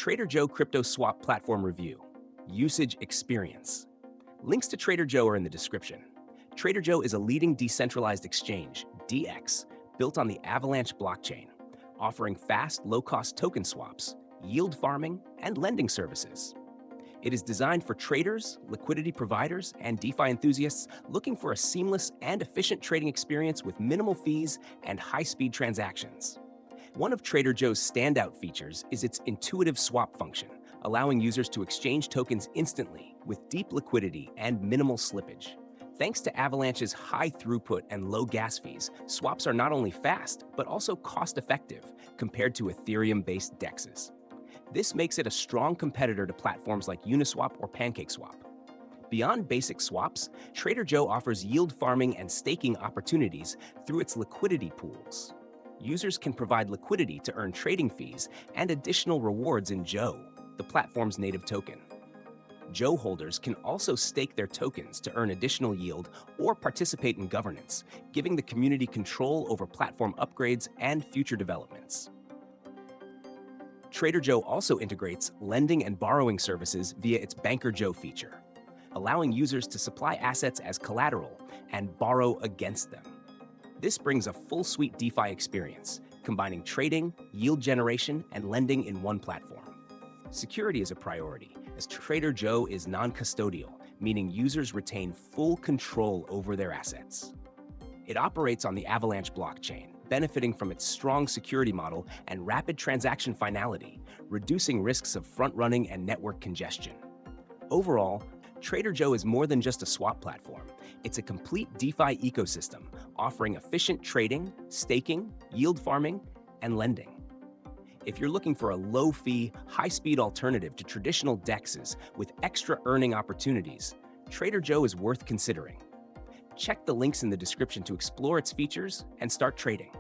Trader Joe Crypto Swap Platform Review. Usage Experience. Links to Trader Joe are in the description. Trader Joe is a leading decentralized exchange, DX, built on the Avalanche blockchain, offering fast, low-cost token swaps, yield farming, and lending services. It is designed for traders, liquidity providers, and DeFi enthusiasts looking for a seamless and efficient trading experience with minimal fees and high-speed transactions. One of Trader Joe's standout features is its intuitive swap function, allowing users to exchange tokens instantly with deep liquidity and minimal slippage. Thanks to Avalanche's high throughput and low gas fees, swaps are not only fast, but also cost-effective compared to Ethereum-based DEXs. This makes it a strong competitor to platforms like Uniswap or PancakeSwap. Beyond basic swaps, Trader Joe offers yield farming and staking opportunities through its liquidity pools. Users can provide liquidity to earn trading fees and additional rewards in Joe, the platform's native token. Joe holders can also stake their tokens to earn additional yield or participate in governance, giving the community control over platform upgrades and future developments. Trader Joe also integrates lending and borrowing services via its Banker Joe feature, allowing users to supply assets as collateral and borrow against them. This brings a full suite DeFi experience, combining trading, yield generation, and lending in one platform. Security is a priority, as Trader Joe is non-custodial, meaning users retain full control over their assets. It operates on the Avalanche blockchain, benefiting from its strong security model and rapid transaction finality, reducing risks of front-running and network congestion. Overall, Trader Joe is more than just a swap platform. It's a complete DeFi ecosystem, offering efficient trading, staking, yield farming, and lending. If you're looking for a low-fee, high-speed alternative to traditional DEXs with extra earning opportunities, Trader Joe is worth considering. Check the links in the description to explore its features and start trading.